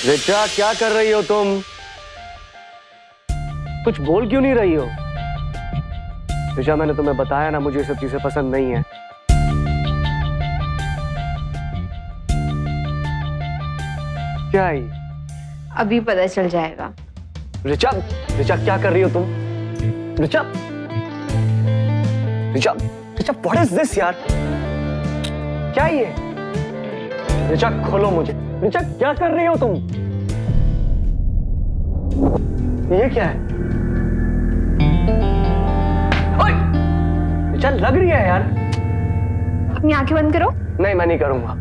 रिचा, क्या कर रही हो तुम? कुछ बोल क्यों नहीं रही हो? रिचा, मैंने तुम्हें बताया ना, मुझे ये सब चीजें पसंद नहीं है। क्या है? अभी पता चल जाएगा। रिचा, रिचा क्या कर रही हो तुम? Richa, Richa, Richa, what is this यार? क्या ये? रिचा, खोलो मुझे। रिचा, क्या कर रही हो तुम? ये क्या है? ओए! रिचा, लग रही है यार। अपनी आंखें बंद करो। नहीं, मैं नहीं करूंगा।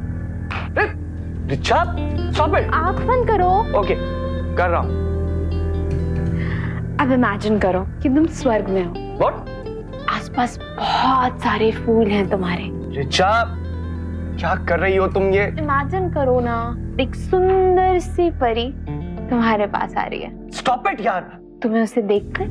Richa, stop it. आंख बंद करो। ओके, कर रहा हूं। अब इमेजिन करो कि तुम स्वर्ग में हो। व्हाट? आसपास बहुत सारे फूल हैं तुम्हारे। रिचा, क्या कर रही हो तुम ये? इमेजिन करो ना, एक सुंदर सी परी तुम्हारे पास आ रही है। स्टॉप इट यार। तुम्हें उसे देखकर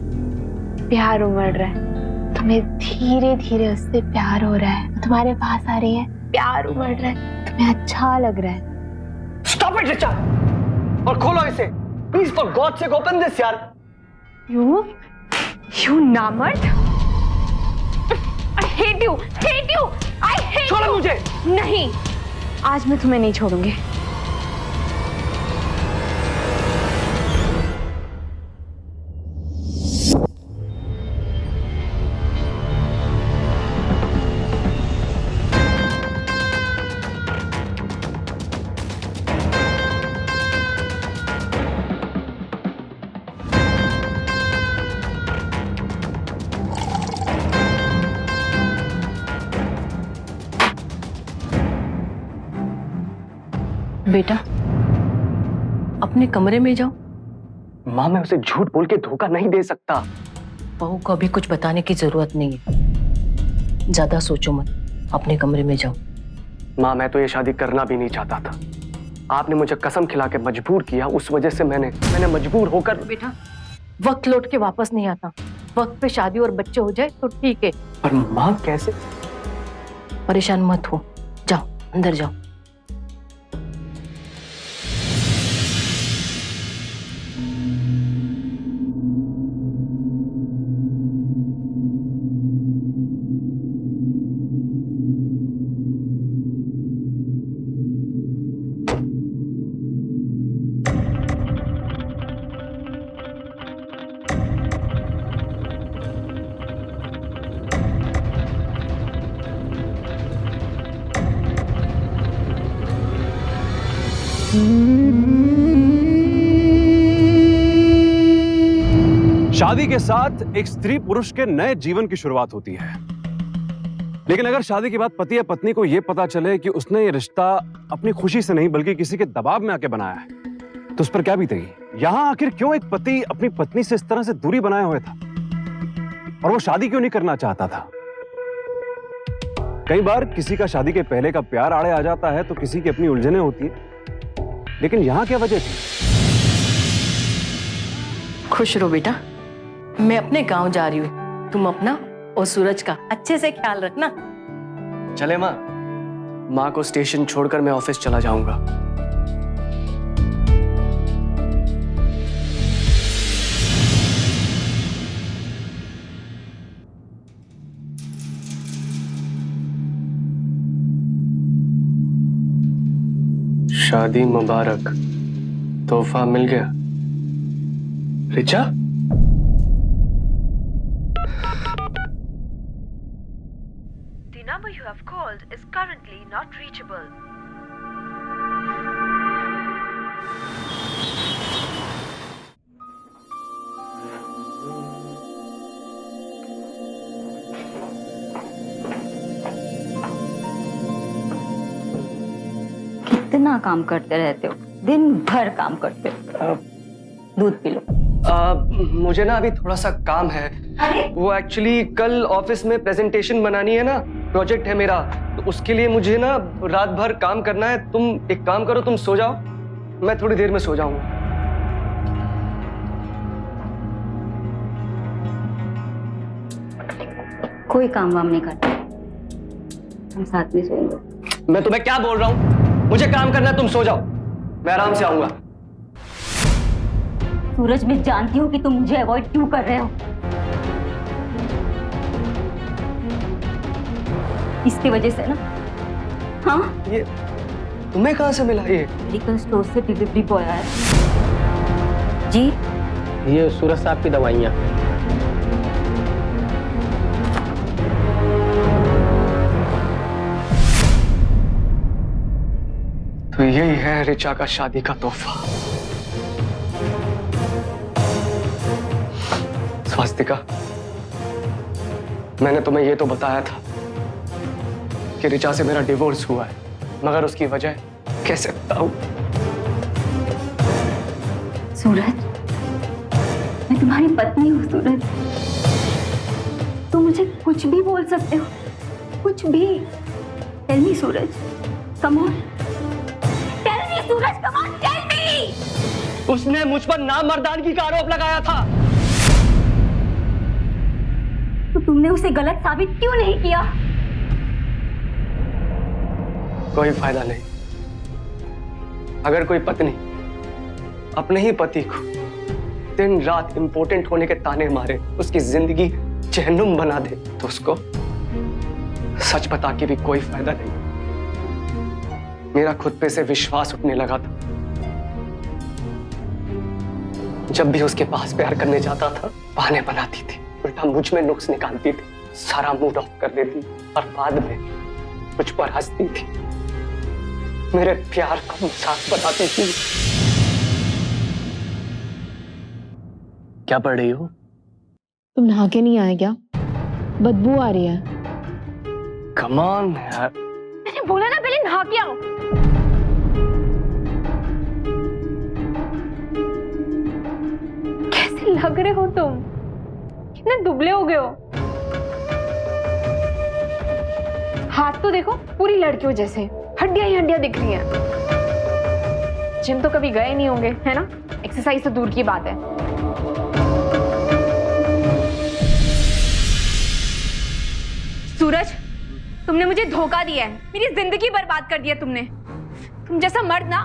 प्यार उमड़ रहा है। तुम्हें धीरे धीरे उससे प्यार हो रहा है। वो तुम्हारे पास आ रही है, प्यार उमड़ रहा है, तुम्हें अच्छा लग रहा है। स्टॉप इट रिचा, और खोलो इसे please, for God sake open this यार। You नामर्द! I hate you! Hate you! I hate you! छोड़ो मुझे। नहीं, आज मैं तुम्हें नहीं छोड़ूंगी। बेटा, अपने कमरे में जाओ। माँ, मैं उसे झूठ बोल के धोखा नहीं दे सकता। बहू को अभी कुछ बताने की जरूरत नहीं है। ज्यादा सोचो मत, अपने कमरे में जाओ। माँ, मैं तो ये शादी करना भी नहीं चाहता था। आपने मुझे कसम खिला के मजबूर किया, उस वजह से मैंने मजबूर होकर। बेटा, वक्त लौट के वापस नहीं आता। वक्त पे शादी और बच्चे हो जाए तो ठीक है, पर माँ कैसे? परेशान मत हो। जाओ, अंदर जाओ। शादी के साथ एक स्त्री पुरुष के नए जीवन की शुरुआत होती है। लेकिन अगर शादी के बाद पति या पत्नी को यह पता चले कि उसने ये रिश्ता अपनी खुशी से नहीं बल्कि किसी के दबाव में आके बनाया है, तो उस पर क्या बीतेगी? यहां आखिर क्यों एक पति अपनी पत्नी से इस तरह से दूरी बनाए हुए था? और वो शादी क्यों नहीं करना चाहता था? कई बार किसी का शादी के पहले का प्यार आड़े आ जाता है तो किसी की अपनी उलझने होती है, लेकिन यहां क्या वजह थी? खुश रहो बेटा, मैं अपने गांव जा रही हूँ। तुम अपना और सूरज का अच्छे से ख्याल रखना। चले माँ? माँ को स्टेशन छोड़कर मैं ऑफिस चला जाऊंगा। शादी मुबारक, तोहफा मिल गया। Richa, The number you have called is currently not reachable. कितना काम करते रहते हो, दिन भर काम करते हो। दूध पी लो। मुझे ना अभी थोड़ा सा काम है। वो एक्चुअली कल ऑफिस में प्रेजेंटेशन बनानी है ना, प्रोजेक्ट है मेरा, तो उसके लिए मुझे ना रात भर काम करना है। तुम एक काम करो, तुम सो जाओ, मैं थोड़ी देर में सो जाऊंगा। कोई काम वाम नहीं करता, हम साथ में सोएंगे। मैं तुम्हें क्या बोल रहा हूँ? मुझे काम करना है, तुम सो जाओ, मैं आराम से आऊंगा। सूरज, मैं जानती हूँ कि तुम मुझे अवॉइड क्यों कर रहे हो। इसकी वजह से ना। हाँ, ये तुम्हें कहाँ से मिला ये? मेडिकल स्टोर से डिलीवरी बॉय आया। जी, ये सूरज साहब की दवाइयाँ। तो यही है ऋचा का शादी का तोहफा। स्वास्तिका, मैंने तुम्हें ये तो बताया था कि ऋचा से मेरा डिवोर्स हुआ है, मगर उसकी वजह कैसे बताऊं? सूरज, मैं तुम्हारी पत्नी हूँ सूरज। तुम मुझे कुछ भी बोल सकते हो, कुछ भी। Tell me Suraj, come on. Tell me Suraj, come on, tell me. उसने मुझ पर नामर्दानगी का आरोप लगाया था। तो तुमने उसे गलत साबित क्यों नहीं किया? कोई फायदा नहीं। अगर कोई पत्नी अपने ही पति को दिन रात इंपॉर्टेंट होने के ताने मारे, उसकी जिंदगी जहन्नुम बना दे, तो उसको सच बता के भी कोई फायदा नहीं। मेरा खुद पे से विश्वास उठने लगा था। जब भी उसके पास प्यार करने जाता था, बहाने बनाती थी, उल्टा मुझ में नुक्स निकालती थी, सारा मूड ऑफ कर देती और बाद में मुझ पर हंसती थी, मेरे प्यार का मजाक बनाती थी। क्या पढ़ रही हो? तुम नहा के नहीं आए क्या? बदबू आ रही है। कम ऑन यार। मैंने बोला ना पहले नहा के आओ। कैसे लग रहे हो तुम? कितने दुबले हो गए हो। हाथ तो देखो, पूरी लड़कियों जैसे हड्डियां ही हड्डियां दिख रही हैं। जिम तो कभी गए नहीं होंगे, है ना? एक्सरसाइज तो दूर की बात है। सूरज, तुमने मुझे धोखा दिया है, मेरी जिंदगी बर्बाद कर दिया तुमने। तुम जैसा मर्द ना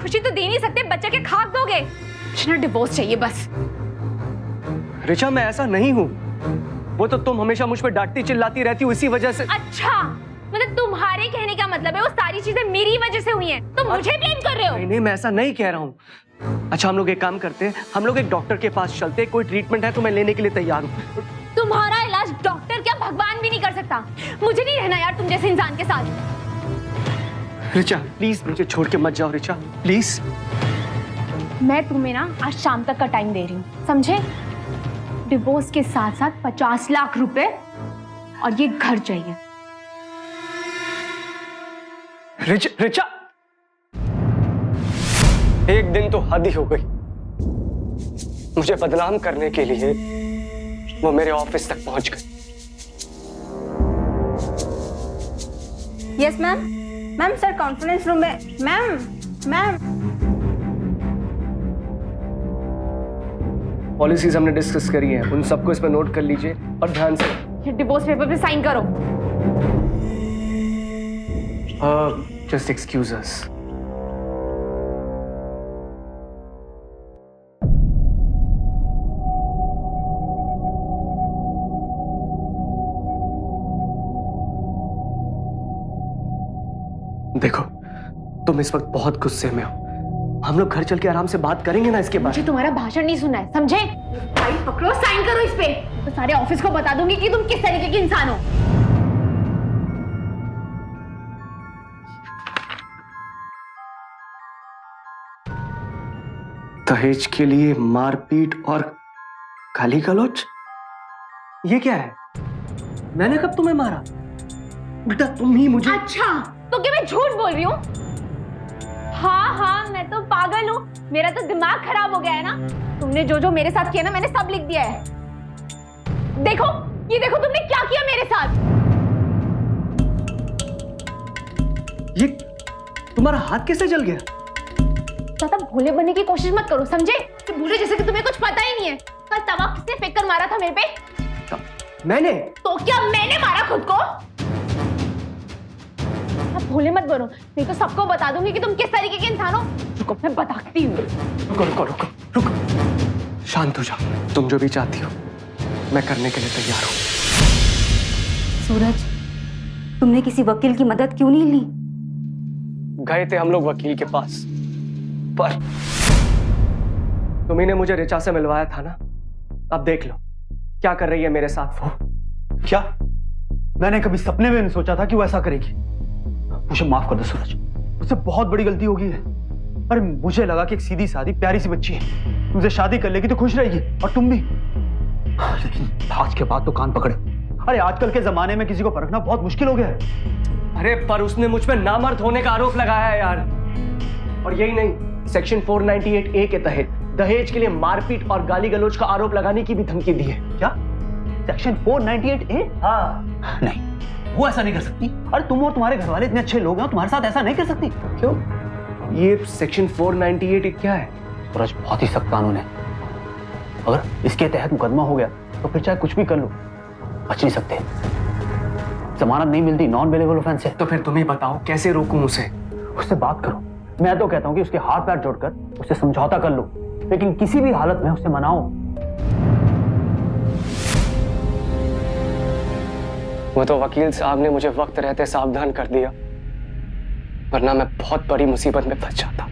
खुशी तो दे नहीं सकते, बच्चे के खाक दोगे। मुझे ना डिवोर्स चाहिए बस। ऋचा, मैं ऐसा नहीं हूँ। वो तो तुम हमेशा मुझ पर डांटती चिल्लाती रहती हो, इसी वजह से। अच्छा, मतलब तुम्हारे कहने का मतलब है वो सारी चीजें मेरी वजह से हुई हैं। तुम मुझे ब्लेम कर रहे हो। नहीं, मैं ऐसा नहीं कह रहा हूँ। अच्छा, हम लोग एक काम करते हैं, हम लोग एक डॉक्टर के पास चलते हैं। कोई ट्रीटमेंट है तो मैं लेने के लिए तैयार हूँ। तुम्हारा इलाज डॉक्टर क्या भगवान भी नहीं कर सकता। मुझे नहीं रहना यार तुम जैसे इंसान के साथ। ऋचा प्लीज मुझे छोड़ के मत जाओ। ऋचा प्लीज। मैं तुम्हें ना आज शाम तक का टाइम दे रही हूँ, समझे? डिवोर्स के साथ साथ 50 लाख रुपए और ये घर चाहिए। ऋचा, एक दिन तो हद ही हो गई। मुझे बदनाम करने के लिए वो मेरे ऑफिस तक पहुंच गई। Yes ma'am. Ma'am sir conference room में। मैम पॉलिसीज हमने डिस्कस करी हैं, उन सबको इसमें नोट कर लीजिए और ध्यान से। ये डिवोर्स पेपर पे साइन करो। जस्ट एक्सक्यूज अस। देखो, तुम इस वक्त बहुत गुस्से में हो। हम लोग घर चल के आराम से बात करेंगे ना इसके बारे मुझे तुम्हारा भाषण नहीं सुनना है, समझे? फाइल पकड़ो, साइन करो इस पे। तो सारे ऑफिस को बता दूंगी कि तुम किस तरीके के इंसान हो। दहेज के लिए मारपीट और गाली गलौज, ये क्या है? मैंने कब तुम्हें मारा? बेटा तुम ही मुझे। अच्छा, तो क्या मैं झूठ बोल रही हूँ? हाँ, मैं तो पागल हूँ। मेरा तो दिमाग खराब हो गया है ना। तुमने जो जो मेरे साथ किया ना, मैंने सब लिख दिया है। देखो, ये देखो तुमने क्या किया मेरे साथ। ये तुम्हारा हाथ कैसे जल गया? ज्यादा भोले बनने की कोशिश मत करो, समझे? कि भूले जैसे कि तुम्हें कुछ पता ही नहीं है। कल तवा किसने फेंक कर मारा था मेरे पे? मैंने। तो क्या मैंने मारा खुद को? अब भोले मत बनो, नहीं तो सबको बता दूंगी कि तुम किस तरीके के इंसान हो। रुको मैं बताती हूँ। रुको रुको रुको रुको, शांत हो जाओ। तुम जो भी चाहती हो मैं करने के लिए तैयार हूँ। सूरज, तुमने किसी वकील की मदद क्यों नहीं ली? गए थे हम लोग वकील के पास, पर तुम्ही ने मुझे रिचा से मिलवाया था ना। अब देख लो क्या कर रही है मेरे साथ वो। क्या? मैंने कभी सपने में नहीं सोचा था कि वो ऐसा करेगी। मुझे माफ कर दो सूरज, मुझसे बहुत बड़ी गलती हो गई है। अरे मुझे लगा कि एक सीधी सादी प्यारी सी बच्ची है, तुमसे शादी कर लेगी तो खुश रहेगी, और तुम भी। लेकिन आज के बाद तो कान पकड़े। अरे आजकल के जमाने में किसी को परखना बहुत मुश्किल हो गया है। अरे पर उसने मुझ पे नामर्द होने का आरोप लगाया है यार। और यही नहीं, सेक्शन 498A के तहत दहेज के लिए मारपीट और गाली गलौज का आरोप लगाने की भी धमकी दी है। क्या? Section 498A? हाँ। नहीं, वो ऐसा नहीं कर सकती। अरे तुम और तुम्हारे घर वाले इतने अच्छे लोग हैं, तुम्हारे साथ ऐसा नहीं कर सकती। क्यों? ये सेक्शन 498 क्या है? सूरज, बहुत ही सख्त कानून है। अगर इसके तहत मुकदमा हो गया तो फिर चाहे कुछ भी कर लो, बच नहीं सकते। जमानत नहीं मिलती, नॉन अवेलेबल ऑफेंस है। तो फिर तुम ही बताओ कैसे रोकूं उसे? उससे बात करो। मैं तो कहता हूं कि उसके हाथ पैर जोड़कर उससे समझौता कर लो, लेकिन किसी भी हालत में उसे मनाओ। वो तो वकील साहब ने मुझे वक्त रहते सावधान कर दिया, वरना मैं बहुत बड़ी मुसीबत में फंस जाता।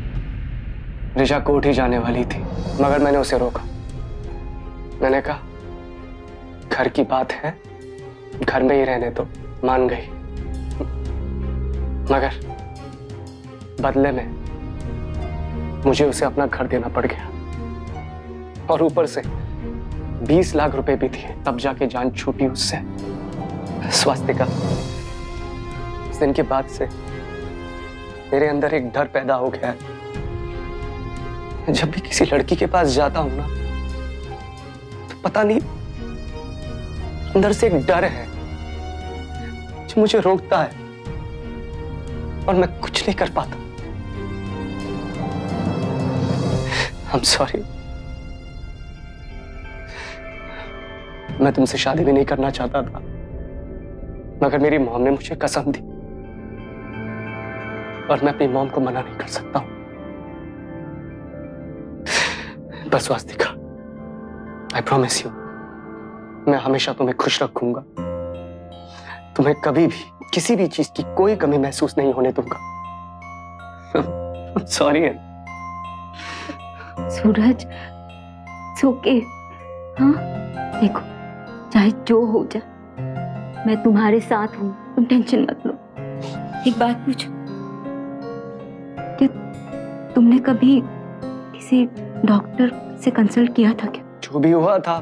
रिचा कोर्ट ही जाने वाली थी, मगर मैंने उसे रोका। मैंने कहा घर की बात है, घर में ही रहने दो। मान गई, मगर बदले में मुझे उसे अपना घर देना पड़ गया, और ऊपर से 20 लाख रुपए भी दिए। तब जाके जान छूटी उससे। स्वास्तिका, उस दिन के बाद से मेरे अंदर एक डर पैदा हो गया है। जब भी किसी लड़की के पास जाता हूं ना, तो पता नहीं अंदर से एक डर है जो मुझे रोकता है, और मैं कुछ नहीं कर पाता। I'm sorry। मैं तुमसे शादी भी नहीं करना चाहता था, मगर मेरी मॉम ने मुझे कसम दी, और मैं अपनी मॉम को मना नहीं कर सकता हूं। बस स्वास्तिका, आई प्रॉमिस यू, मैं हमेशा तुम्हें खुश रखूंगा। तुम्हें कभी भी किसी भी चीज की कोई कमी महसूस नहीं होने दूंगा। सॉरी है। सूरज, ओके। हाँ, देखो चाहे जो हो जाए, मैं तुम्हारे साथ हूँ, तुम टेंशन मत लो। एक बात पूछो, क्या तुमने कभी किसी डॉक्टर से कंसल्ट किया था क्या? जो भी हुआ था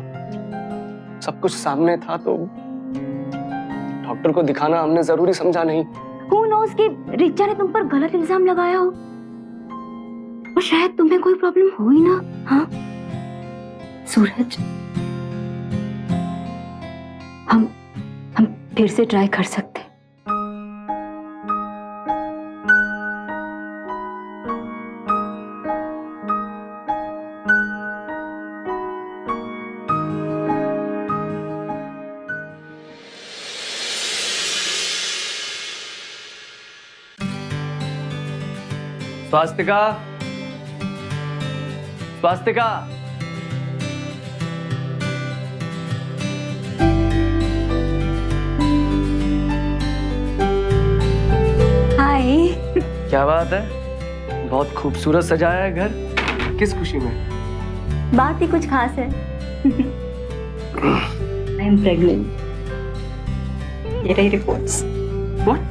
सब कुछ सामने था, तो डॉक्टर को दिखाना हमने जरूरी समझा नहीं। Who knows कि रिचा ने तुम पर गलत इल्जाम लगाया हो, और शायद तुम्हें कोई प्रॉब्लम हो ही ना। हाँ सूरज, हम फिर से ट्राई कर सकते हैं। स्वास्तिका, स्वास्तिका, हाय। क्या बात है? बहुत खूबसूरत सजाया है घर। किस खुशी में? बात ही कुछ खास है। I am pregnant. ये रही रिपोर्ट्स। What?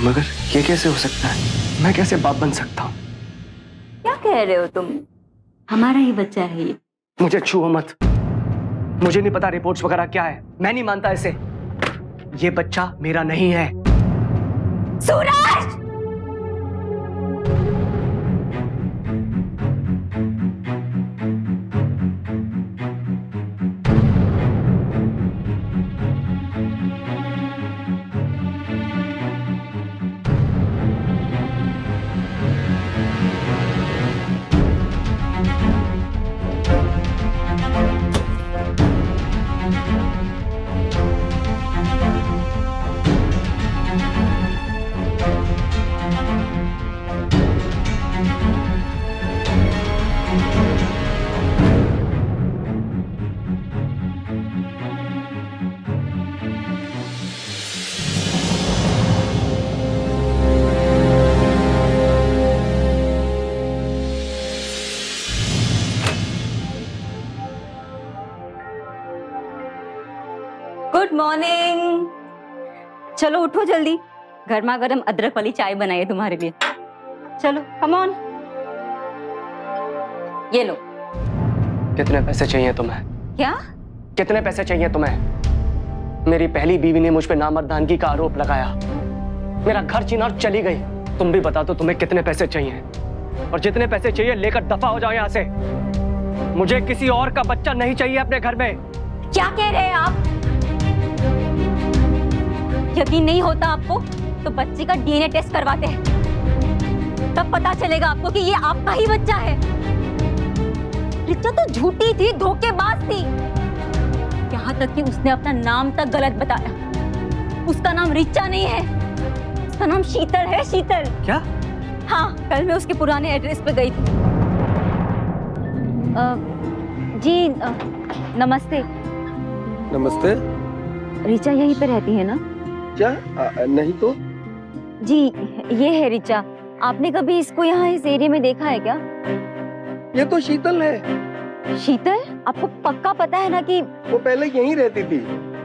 मगर ये कैसे हो सकता है? मैं कैसे बाप बन सकता हूँ? क्या कह रहे हो तुम? हमारा ही बच्चा है ये। मुझे छुओ मत। मुझे नहीं पता रिपोर्ट्स वगैरह क्या है। मैं नहीं मानता इसे। ये बच्चा मेरा नहीं है। सूरज! चलो उठो जल्दी, गर्मा गर्म अदरक वाली चाय बनाई है तुम्हारे लिए। चलो कम ऑन, ये लो। कितने पैसे चाहिए तुम्हें? क्या? कितने पैसे चाहिए तुम्हें? मेरी पहली बीवी ने मुझ पे नामर्दानगी का आरोप लगाया, मेरा घर छीना और चली गई। तुम भी बता दो तुम्हें कितने पैसे चाहिए, और जितने पैसे चाहिए लेकर दफा हो जाओ यहाँ से। मुझे किसी और का बच्चा नहीं चाहिए अपने घर में। क्या कह रहे हैं आप? यकीन नहीं होता आपको तो बच्चे का डीएनए टेस्ट करवाते हैं, तब पता चलेगा आपको कि ये आपका ही बच्चा है। रिचा तो झूठी थी, धोखेबाज थी, यहाँ तक कि उसने अपना नाम तक गलत बताया। उसका नाम रिचा नहीं है, उसका नाम शीतल है, शीतल। क्या? हाँ, कल मैं उसके पुराने एड्रेस पे गई थी। जी नमस्ते। नमस्ते। रिचा यहीं पे रहती है ना? क्या? नहीं तो। जी ये है रिचा। आपने कभी इसको यहाँ इस एरिया में देखा है क्या? ये तो शीतल है। शीतल? आपको पक्का पता है ना कि वो पहले यहीं रहती थी,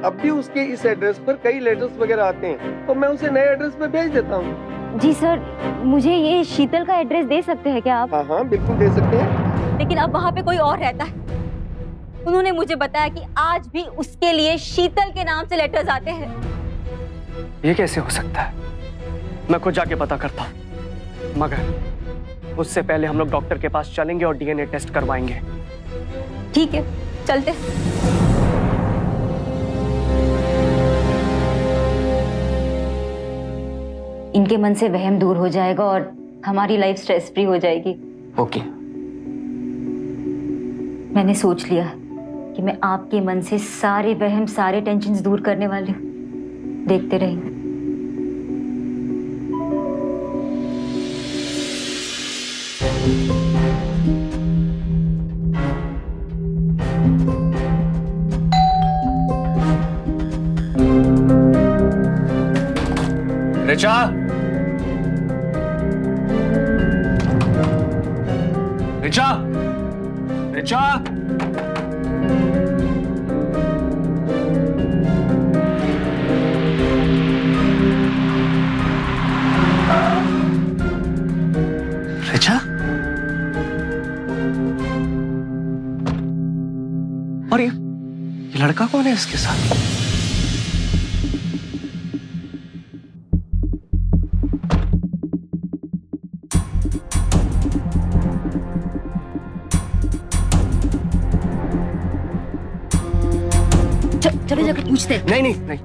अब भी उसके इस एड्रेस पर कई लेटर्स वगैरह आते हैं, तो मैं उसे नए एड्रेस पे भेज देता हूँ। जी सर, मुझे ये शीतल का एड्रेस दे सकते हैं क्या आप? हाँ हाँ बिल्कुल दे सकते हैं। लेकिन अब वहाँ पे कोई और रहता है। उन्होंने मुझे बताया कि आज भी उसके लिए शीतल के नाम से लेटर्स आते हैं। ये कैसे हो सकता है? मैं खुद जाके पता करता हूँ, मगर उससे पहले हम लोग डॉक्टर के पास चलेंगे और डीएनए टेस्ट करवाएंगे। ठीक है, चलते। इनके मन से वहम दूर हो जाएगा और हमारी लाइफ स्ट्रेस फ्री हो जाएगी। ओके। मैंने सोच लिया कि मैं आपके मन से सारे वहम, सारे टेंशन्स दूर करने वाली हूँ। देखते रहेंगे। रिचा, रिचा, रिचा, रिचा। और ये लड़का कौन है इसके साथ? चलो जाकर पूछते हैं। नहीं नहीं नहीं,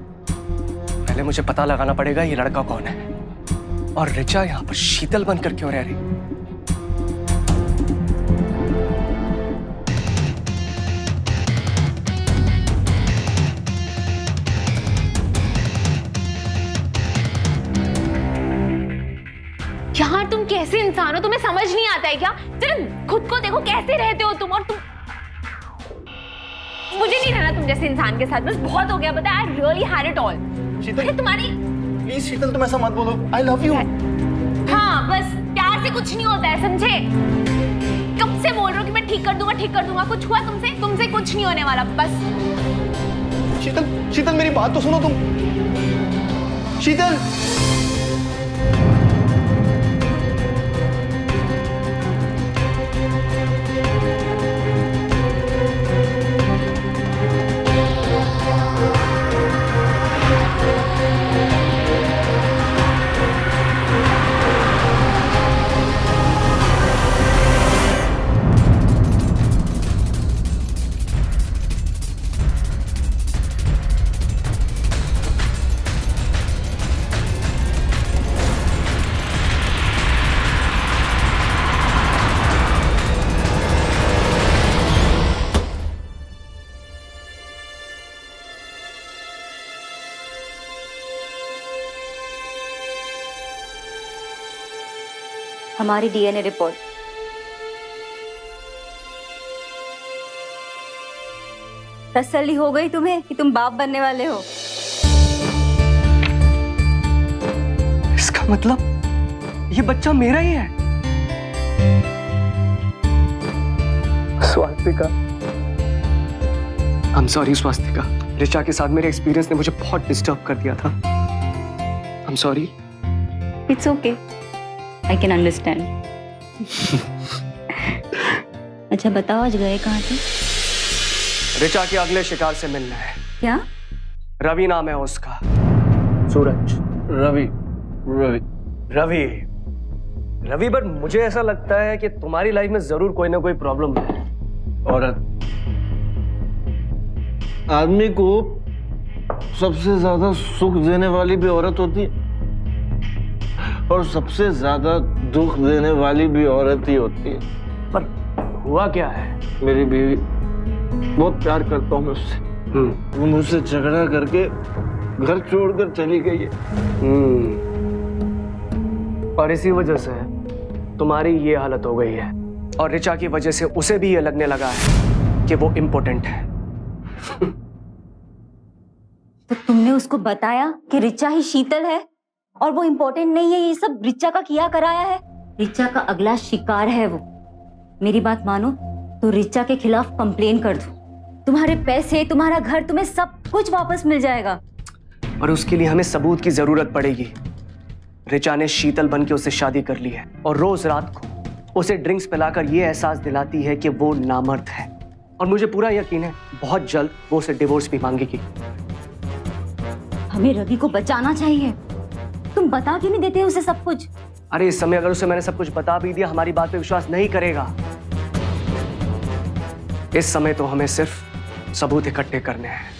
पहले मुझे पता लगाना पड़ेगा ये लड़का कौन है, और रिचा यहाँ पर शीतल बनकर क्यों रह रही? यार तुम कैसे इंसान हो, तुम्हें समझ नहीं आता है क्या? जरा खुद को देखो, कैसे रहते हो तुम। और तुम, मुझे नहीं रहना तुम जैसे इंसान के साथ, बस बहुत हो गया। बता, I really had it all. Sheetal तुम्हारी प्लीज, शीतल तुम ऐसा मत बोलो, आई लव यू। हाँ, बस प्यार से कुछ नहीं होता है, समझे? कब से बोल रहे हो कि मैं ठीक कर दूंगा, ठीक कर दूंगा। कुछ हुआ तुमसे? तुमसे कुछ नहीं होने वाला, बस। शीतल, शीतल मेरी बात तो सुनो तुम। शीतल, हमारी डीएनए रिपोर्ट। तसल्ली हो गई तुम्हें कि तुम बाप बनने वाले हो? इसका मतलब ये बच्चा मेरा ही है। Swastika, I am sorry Swastika. Richa के साथ मेरे एक्सपीरियंस ने मुझे बहुत डिस्टर्ब कर दिया था। I'm sorry. It's okay, I can understand. अच्छा बताओ, आज गए कहाँ थे? ऋचा के अगले शिकार से मिलना है। क्या? रवि नाम है उसका। सूरज, रवि रवि रवि रवि, पर मुझे ऐसा लगता है कि तुम्हारी लाइफ में जरूर कोई ना कोई प्रॉब्लम है। औरत आदमी को सबसे ज्यादा सुख देने वाली भी औरत होती है और सबसे ज्यादा दुख देने वाली भी औरत ही होती है। पर हुआ क्या है? मेरी बीवी, बहुत प्यार करता हूँ मैं उससे। वो मुझसे झगड़ा करके घर छोड़कर चली गई है। और इसी वजह से तुम्हारी ये हालत हो गई है, और ऋचा की वजह से उसे भी ये लगने लगा है कि वो इम्पोर्टेंट है। तो तुमने उसको बताया कि ऋचा ही शीतल है और वो इम्पोर्टेंट नहीं है? ये सब ऋचा का किया कराया है। ऋचा का अगला शिकार है वो। मेरी बात मानो तो ऋचा के खिलाफ कंप्लेन कर दो। तुम्हारे पैसे, तुम्हारा घर, तुम्हें सब कुछ वापस मिल जाएगा। और उसके लिए हमें सबूत की जरूरत पड़ेगी। ऋचा ने शीतल बन के उससे शादी कर ली है और रोज रात को उसे ड्रिंक्स पिलाकर ये एहसास दिलाती है कि वो नामर्द है। और मुझे पूरा यकीन है बहुत जल्द वो उसे डिवोर्स भी मांगेगी। हमें रवि को बचाना चाहिए। तुम बता क्यों नहीं देते उसे सब कुछ? अरे इस समय अगर उसे मैंने सब कुछ बता भी दिया, हमारी बात पे विश्वास नहीं करेगा। इस समय तो हमें सिर्फ सबूत इकट्ठे करने हैं।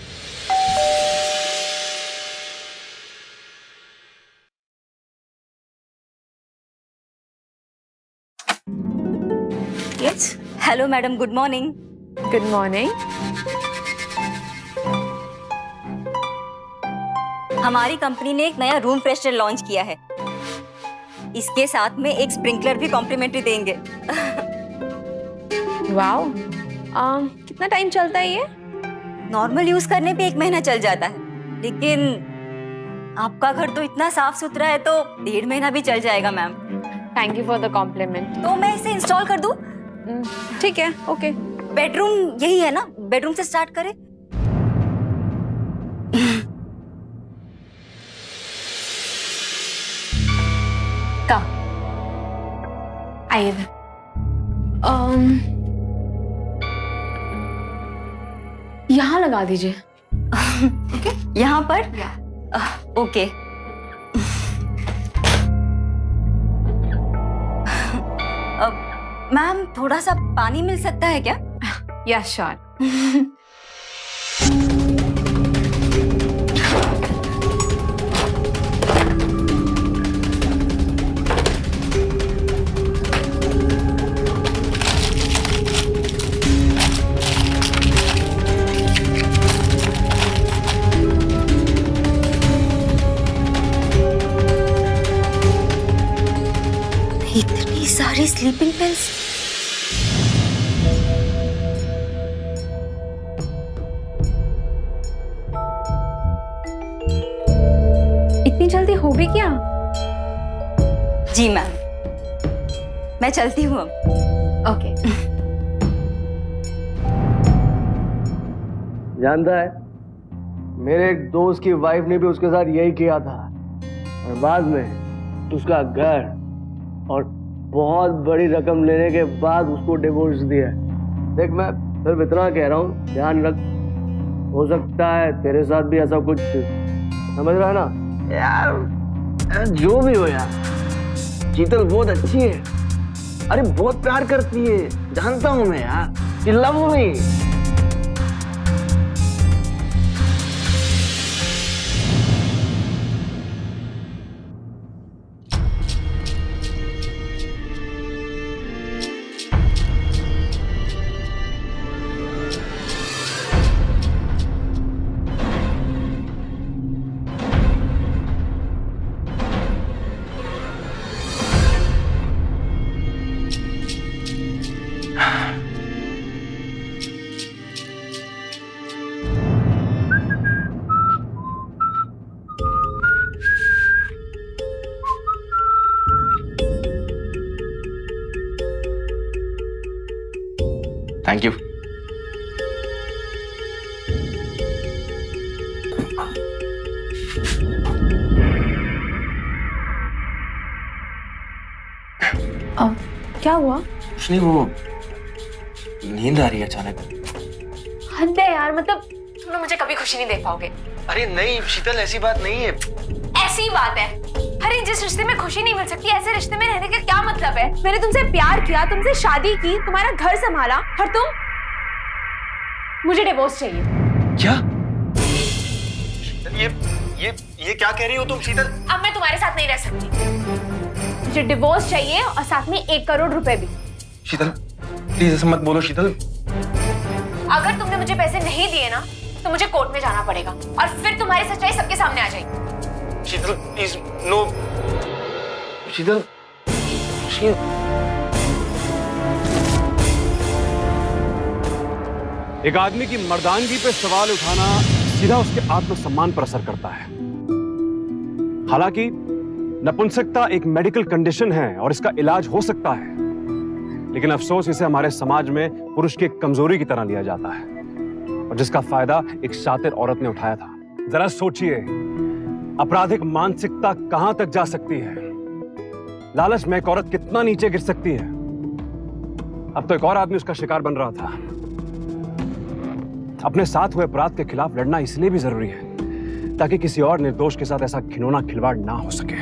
Yes, hello madam, good morning. Good morning. हमारी कंपनी ने एक नया रूम फ्रेशनर लॉन्च किया है। इसके साथ में एक स्प्रिंकलर भी कॉम्प्लीमेंट्री देंगे। वाओ, कितना टाइम चलता है ये? नॉर्मल यूज करने पे 1 महीना चल जाता है, लेकिन आपका घर तो इतना साफ सुथरा है तो 1.5 महीना भी चल जाएगा ma'am. Thank you for the compliment. तो मैं इसे इंस्टॉल कर दूं? ठीक है, ओके। बेडरूम यही है ना? बेडरूम से स्टार्ट करें? कम आइए। यहाँ लगा दीजिए। यहाँ पर? ओके। मैम, थोड़ा सा पानी मिल सकता है क्या? Yes sure. इतनी सारी स्लीपिंग पिल्स। इतनी जल्दी हो भी क्या? जी मैम, मैं चलती हूँ अब। ओके। जानता है, मेरे एक दोस्त की वाइफ ने भी उसके साथ यही किया था, और बाद में उसका घर और बहुत बड़ी रकम लेने के बाद उसको डिवोर्स दिया। देख, मैं सिर्फ इतना कह रहा हूँ, ध्यान रख, हो सकता है तेरे साथ भी ऐसा कुछ, समझ रहा है ना? यार जो भी हो यार, शीतल बहुत अच्छी है। अरे बहुत प्यार करती है, जानता हूँ मैं यार। She love me. Thank you. क्या हुआ? कुछ नहीं, वो नींद आ रही है अचानक। हद है यार, मतलब तुम लोग मुझे कभी खुशी नहीं दे पाओगे। अरे नहीं शीतल, ऐसी बात नहीं है। ऐसी बात है। अरे जिस रिश्ते में खुशी नहीं मिल सकती, ऐसे रिश्ते में रहने का क्या मतलब है? मैंने तुमसे प्यार किया, तुमसे शादी की, तुम्हारा घर संभाला, और तुम? मुझे डिवोर्स चाहिए। क्या? ये क्या कह रही हो तुम शीतल? अब मैं तुम्हारे साथ नहीं रह सकती। मुझे डिवोर्स चाहिए और साथ में 1 करोड़ रुपए भी। शीतल प्लीज ऐसा मत बोलो शीतल। अगर तुमने मुझे पैसे नहीं दिए ना, तो मुझे कोर्ट में जाना पड़ेगा और फिर तुम्हारी सच्चाई सबके सामने आ जाएगी। शीतल प्लीज नो। शीतल एक आदमी की मर्दानगी पे सवाल उठाना सीधा उसके आत्मसम्मान पर असर करता है। हालांकि नपुंसकता एक मेडिकल कंडीशन है और इसका इलाज हो सकता है, लेकिन अफसोस इसे हमारे समाज में पुरुष की एक कमजोरी की तरह लिया जाता है, और जिसका फायदा एक शातिर औरत ने उठाया था। जरा सोचिए, आपराधिक मानसिकता कहां तक जा सकती है, लालच में एक औरत कितना नीचे गिर सकती है। अब तो एक और आदमी उसका शिकार बन रहा था। अपने साथ हुए अपराध के खिलाफ लड़ना इसलिए भी जरूरी है ताकि किसी और निर्दोष के साथ ऐसा घिनौना खिलवाड़ ना हो सके।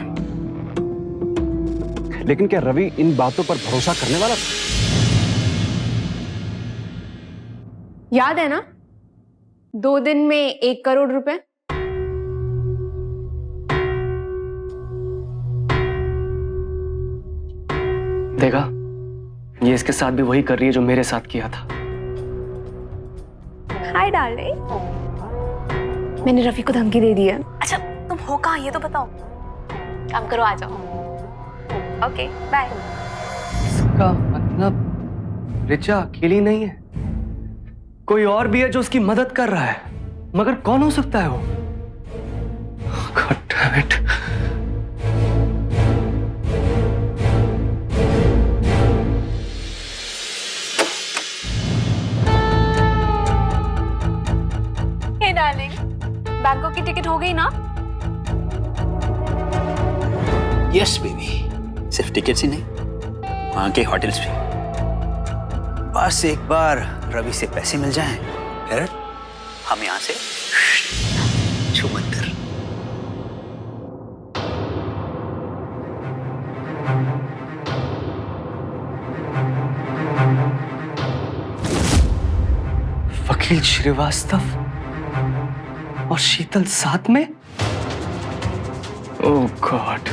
लेकिन क्या रवि इन बातों पर भरोसा करने वाला था? याद है ना, 2 दिन में 1 करोड़ रुपए। देखा, ये इसके साथ भी वही कर रही है जो मेरे साथ किया था। Hi darling. मैंने रफी को धमकी दे दी है। अच्छा तुम हो कहाँ ये तो बताओ। काम करो, आ जाओ। Okay bye. इसका मतलब रिचा अकेली नहीं है, कोई और भी है जो उसकी मदद कर रहा है, मगर कौन हो सकता है वो? God damn it. Hey darling, Bangkok की टिकट हो गई ना? यस बेबी, सिर्फ टिकट्स ही नहीं, वहां के होटल्स भी। बस एक बार रवि से पैसे मिल जाएं, फिर हम यहां से छुमंतर। वकील श्रीवास्तव और शीतल साथ में? ओह गॉड,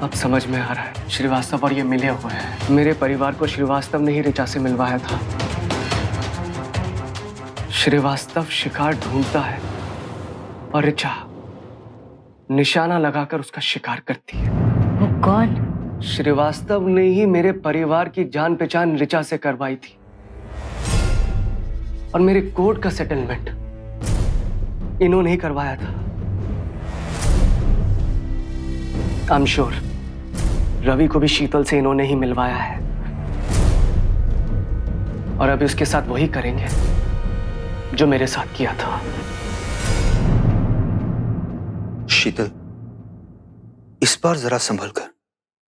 अब समझ में आ रहा है, श्रीवास्तव और ये मिले हुए हैं। मेरे परिवार को श्रीवास्तव ने ही रिचा से मिलवाया था। श्रीवास्तव शिकार ढूंढता है और रिचा निशाना लगाकर उसका शिकार करती है। वो कौन? श्रीवास्तव ने ही मेरे परिवार की जान पहचान रिचा से करवाई थी, और मेरे कोर्ट का सेटलमेंट इन्होंने ही करवाया था। आई एम श्योर रवि को भी शीतल से इन्होंने ही मिलवाया है, और अभी उसके साथ वही करेंगे जो मेरे साथ किया था। शीतल, इस बार जरा संभल कर।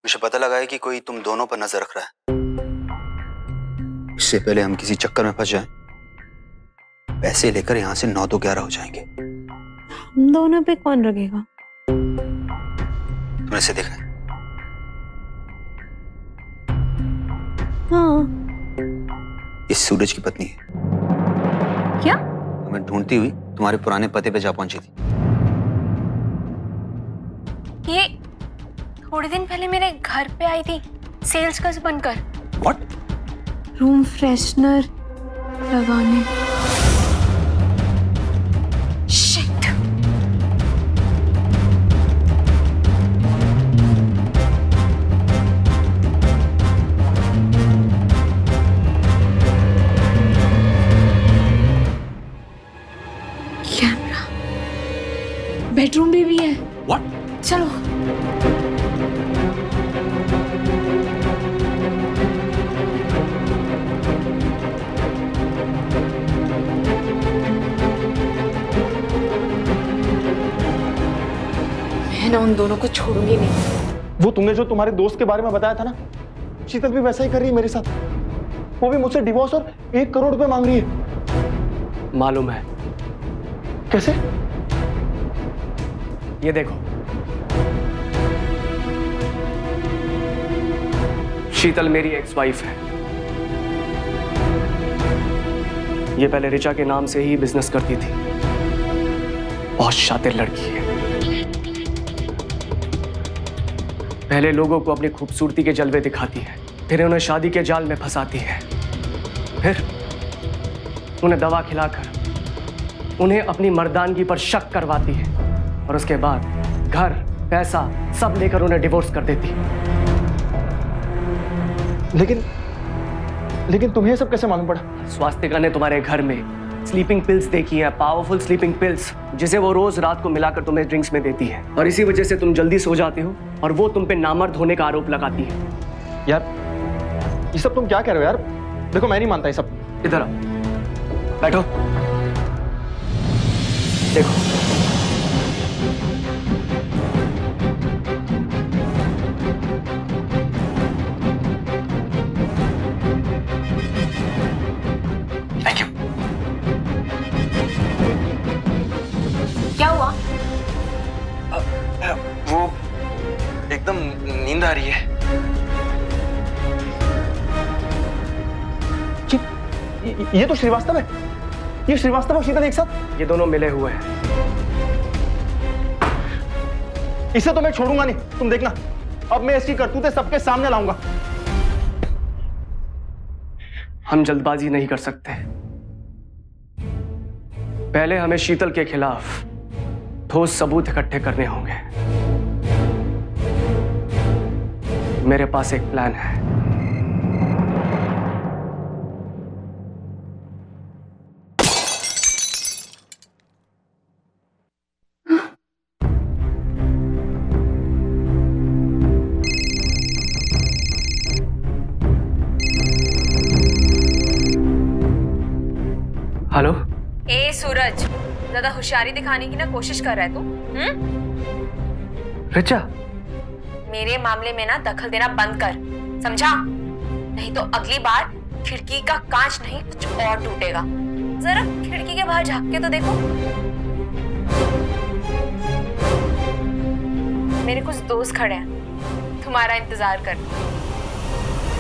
मुझे पता लगा है कि कोई तुम दोनों पर नजर रख रहा है। इससे पहले हम किसी चक्कर में फंस जाएं, पैसे लेकर यहां से 9 तो 11 हो जाएंगे। हम दोनों पे कौन रखेगा? तुमने इसे देखा है? हाँ। ये सूरज की पत्नी है। क्या? तुम्हें ढूंढती हुई तुम्हारे पुराने पते पे जा पहुंची थी। ये थोड़े दिन पहले मेरे घर पे आई थी, सेल्स गर्ल बनकर। What? रूम फ्रेशनर लगाने। शिट। कैमरा बेडरूम में भी है। What? चलो। मैं ना उन दोनों को छोड़ूंगी नहीं। वो तुमने जो तुम्हारे दोस्त के बारे में बताया था ना, शीतल भी वैसा ही कर रही है मेरे साथ। वो भी मुझसे डिवोर्स और 1 करोड़ रुपए मांग रही है। मालूम है। कैसे? ये देखो, शीतल मेरी एक्स वाइफ है। ये पहले ऋचा के नाम से ही बिजनेस करती थी। बहुत शातिर लड़की है। पहले लोगों को अपनी खूबसूरती के जलवे दिखाती है, फिर उन्हें शादी के जाल में फंसाती है, फिर उन्हें दवा खिलाकर उन्हें अपनी मर्दानगी पर शक करवाती है और उसके बाद घर, पैसा सब लेकर उन्हें डिवोर्स कर देती है। लेकिन तुम्हें सब कैसे मालूम पड़ा? स्वास्तिका ने तुम्हारे घर में स्लीपिंग पिल्स देखी है, पावरफुल स्लीपिंग पिल्स, जिसे वो रोज रात को मिलाकर तुम्हें ड्रिंक्स में देती है और इसी वजह से तुम जल्दी सो जाते हो और वो तुम पे नामर्द होने का आरोप लगाती है। यार ये सब तुम क्या कह रहे हो यार? देखो मैं नहीं मानता ये सब। इधर आओ, बैठो। देखो, थैंक यू। क्या हुआ? वो एकदम नींद आ रही है। ये तो श्रीवास्तव है। ये श्रीवास्तव और शीतल एक साथ। ये दोनों मिले हुए हैं। इसे तो मैं छोड़ूंगा नहीं, तुम देखना। अब मैं इसकी करतूतें सबके सामने लाऊंगा। हम जल्दबाजी नहीं कर सकते। पहले हमें शीतल के खिलाफ ठोस सबूत इकट्ठे करने होंगे। मेरे पास एक प्लान है। हेलो। ए सूरज, ज्यादा होशियारी दिखाने की ना कोशिश कर रहा है तू। ऋचा, मेरे मामले में ना दखल देना बंद कर, समझा? नहीं तो अगली बार खिड़की का कांच नहीं कुछ और टूटेगा। जरा खिड़की के बाहर झांक के तो देखो। मेरे कुछ दोस्त खड़े हैं, तुम्हारा इंतजार कर।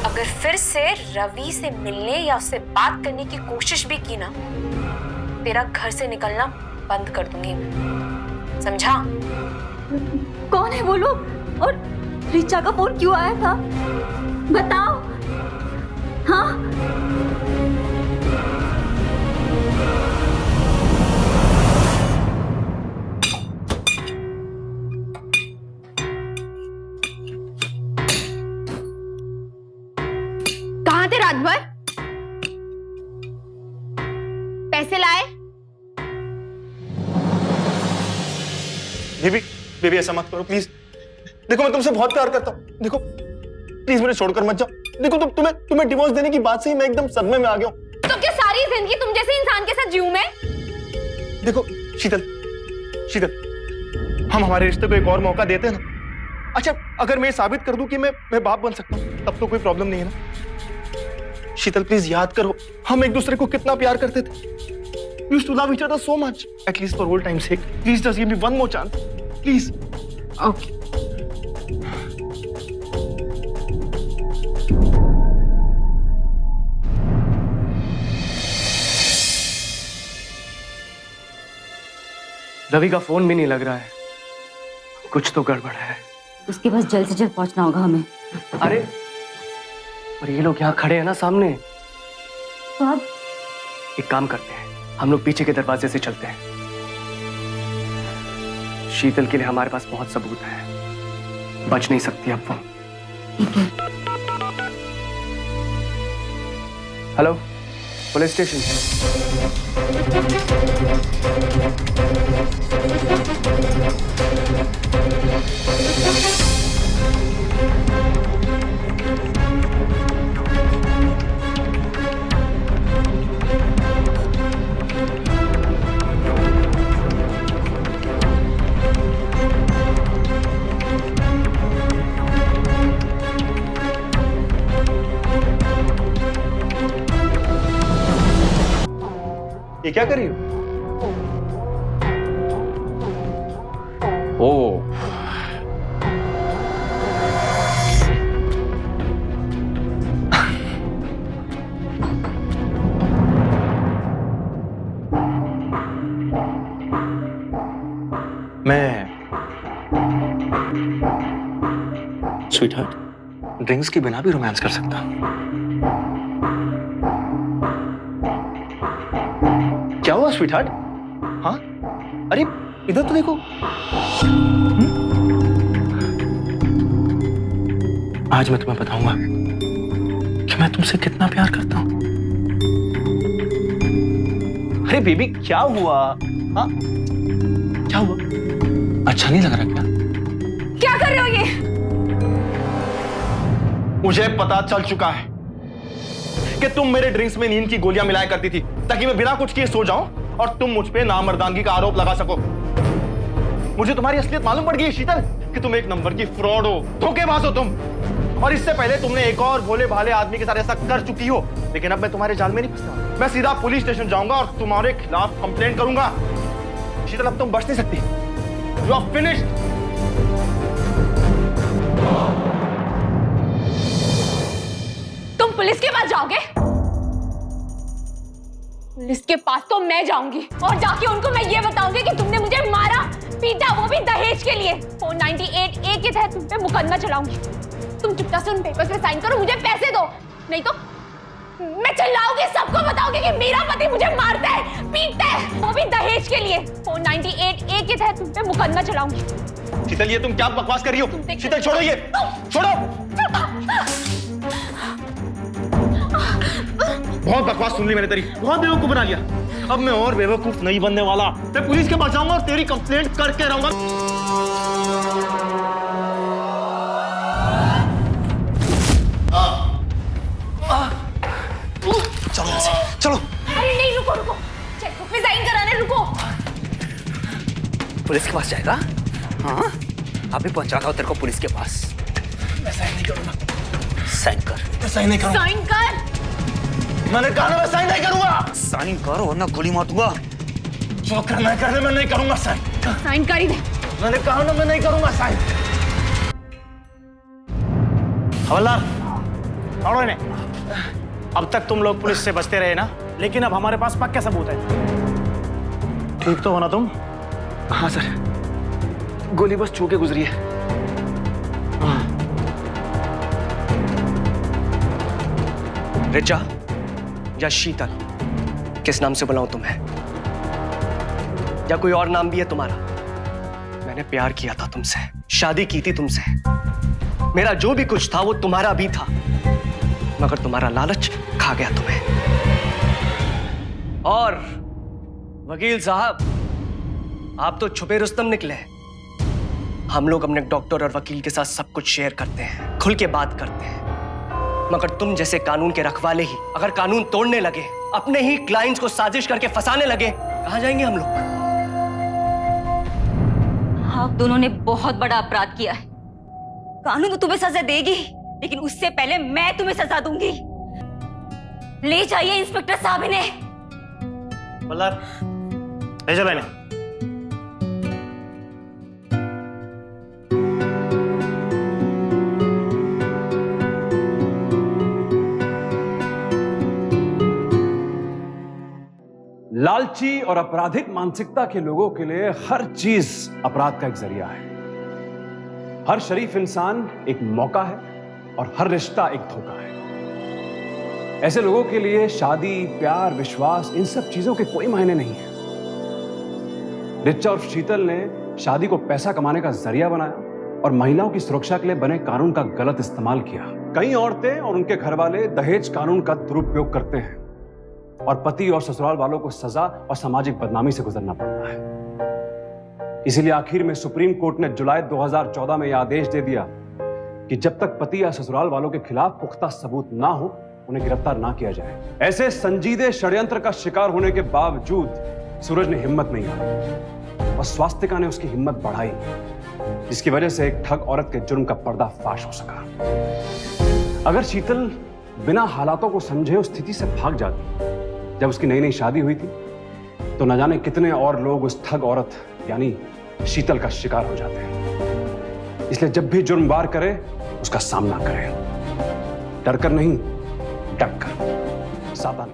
अगर फिर से रवि से मिलने या उससे बात करने की कोशिश भी की ना, तेरा घर से निकलना बंद कर दूंगी मैं, समझा? कौन है वो लोग? और ऋचा का फोन क्यों आया था? बताओ। हाँ, कहाँ थे रात भर? पैसे लाए? बेबी ऐसा मत करो प्लीज। देखो मैं तुमसे बहुत प्यार करता हूँ। देखो प्लीज मुझे छोड़कर मत जाओ। देखो तुम्हें डिवोर्स देने की बात से ही मैं एकदम सदमे में आ गया हूँ। तो क्या सारी जिंदगी तुम जैसे इंसान के साथ जीऊं मैं? देखो शीतल, हम हमारे रिश्ते को एक और मौका देते हैं ना। अच्छा अगर मैं साबित कर दूं कि मैं बाप बन सकता हूँ, तब तो कोई प्रॉब्लम नहीं है ना। शीतल प्लीज याद करो, हम एक दूसरे को कितना प्यार करते थे। We used to love each other so much. At least for old time's sake. Please just give me one more chance. Please. Okay. Ravi का फोन भी नहीं लग रहा है। कुछ तो गड़बड़ है। उसके पास जल्द से जल्द पहुंचना होगा हमें। अरे और ये लोग यहाँ खड़े हैं ना सामने। तो अब एक काम करते हैं, हम लोग पीछे के दरवाजे से चलते हैं। शीतल के लिए हमारे पास बहुत सबूत है, बच नहीं सकती अब वो। Hello, police station. ये क्या कर रही हो? ओ, मैं स्वीटहार्ट, ड्रिंक्स के बिना भी रोमांस कर सकता हूं। क्या हुआ स्वीटहार्ट? हाँ, अरे इधर तो देखो। आज मैं तुम्हें बताऊंगा कि मैं तुमसे कितना प्यार करता हूं। अरे बेबी क्या हुआ? हाँ, क्या हुआ? अच्छा नहीं लग रहा क्या? क्या कर रहे हो ये? मुझे पता चल चुका है कि तुम मेरे ड्रिंक्स में नींद की गोलियां मिलाया करती थी ताकि मैं बिना कुछ किए सो जाऊं और तुम मुझ पे नामर्दांगी का आरोप लगा सको। मुझे तुम्हारी असलियत मालूम पड़ गई शीतल कि तुम एक नंबर की फ्रॉड हो, धोखेबाज हो तुम। और इससे पहले तुमने एक और भोले भाले आदमी के साथ ऐसा कर चुकी हो, लेकिन अब मैं तुम्हारे जाल में नहीं फंसता। मैं सीधा पुलिस स्टेशन जाऊंगा और तुम्हारे खिलाफ कंप्लेंट करूंगा। शीतल अब तुम बच नहीं सकती। You are finished. तुम पुलिस के पास जाओगे? पुलिस के पास तो मैं जाऊंगी और जाके उनको मैं ये बताऊंगी कि तुमने मुझे मारा पीटा, वो भी दहेज के लिए। 498A के तहत तुम पे मुकदमा चलाऊंगी। तुम चुपचाप से उन पेपर्स पे साइन करो, मुझे पैसे दो, नहीं तो मैं चिल्लाऊंगी, सबको बताऊंगी कि मेरा पति मुझे मारता है, पीटता है, वो भी दहेज के लिए। 498A के तहत तुम पे मुकदमा चलाऊंगी। शीतल ये तुम क्या बकवास कर रही हो? शीतल छोड़ो ये, छोड़ो। बहुत बकवास सुन ली मैंने तेरी, बहुत बेवकूफ बना लिया। अब मैं और बेवकूफ नहीं बनने वाला। मैं पुलिस के पास जाऊंगा और तेरी कंप्लेंट करके रहूंगा। चलो यहाँ से, चलो। अरे नहीं, रुको रुको, चेकबुक पे साइन कराने, रुको। पुलिस के पास जाएगा? हाँ, अभी पहुंचाता हूँ तेरे को पुलिस के पास। मैं साइन नहीं करूंगा। साइन कर। मैं साइन नहीं करूंगा। साइन कर। मैंने कहा ना मैं साइन नहीं करूंगा। साइन कर वरना गोली मार दूंगा। जो करना है कर ले, मैं नहीं करूंगा साइन। साइन कर ही दे। मैंने कहा ना मैं नहीं करूंगा साइन। हवलदार, छोड़ो इन्हें। अब तक तुम लोग पुलिस से बचते रहे ना, लेकिन अब हमारे पास पक्के सबूत है। ठीक तो हो ना तुम? हाँ सर, गोली बस छू के गुजरी है। रिचा या शीतल, किस नाम से बुलाऊं तुम्हें? या कोई और नाम भी है तुम्हारा? मैंने प्यार किया था तुमसे, शादी की थी तुमसे, मेरा जो भी कुछ था वो तुम्हारा भी था, मगर तुम्हारा लालच खा गया तुम्हें। और वकील साहब, आप तो छुपे रुस्तम निकले। हम लोग अपने डॉक्टर और वकील के साथ सब कुछ शेयर करते हैं, खुल के बात करते हैं, मगर तुम जैसे कानून के रखवाले ही अगर कानून तोड़ने लगे, अपने ही क्लाइंट्स को साजिश करके फंसाने लगे, कहां जाएंगे हम लोग? आप दोनों ने बहुत बड़ा अपराध किया है। कानून तो तुम्हें सजा देगी, लेकिन उससे पहले मैं तुम्हें सजा दूंगी। ले जाइए इंस्पेक्टर साहब इन्हें। हवलदार, ले चलो इन्हें। लालची और आपराधिक मानसिकता के लोगों के लिए हर चीज अपराध का एक जरिया है। हर शरीफ इंसान एक मौका है और हर रिश्ता एक धोखा है। ऐसे लोगों के लिए शादी, प्यार, विश्वास, इन सब चीजों के कोई मायने नहीं है। रिचा और शीतल ने शादी को पैसा कमाने का जरिया बनाया और महिलाओं की सुरक्षा के लिए बने कानून का गलत इस्तेमाल किया। कई औरतें और उनके घर वाले दहेज कानून का दुरुपयोग करते हैं और पति और ससुराल वालों को सजा और सामाजिक बदनामी से गुजरना पड़ता है। इसीलिए आखिर में सुप्रीम कोर्ट ने जुलाई 2014 में यह आदेश दे दिया कि जब तक पति या ससुराल वालों के खिलाफ पुख्ता सबूत ना हो, उन्हें गिरफ्तार ना किया जाए। ऐसे संजीदे षड्यंत्र का शिकार होने के बावजूद सूरज ने हिम्मत नहीं हारी और स्वास्तिका ने उसकी हिम्मत बढ़ाई, जिसकी वजह से एक ठग औरत के जुर्म का पर्दाफाश हो सका। अगर शीतल बिना हालातों को समझे उस स्थिति से भाग जाती जब उसकी नई नई शादी हुई थी, तो न जाने कितने और लोग उस ठग औरत यानी शीतल का शिकार हो जाते हैं। इसलिए जब भी जुर्म वार करे उसका सामना करें, डर कर नहीं, डट कर। सावधान।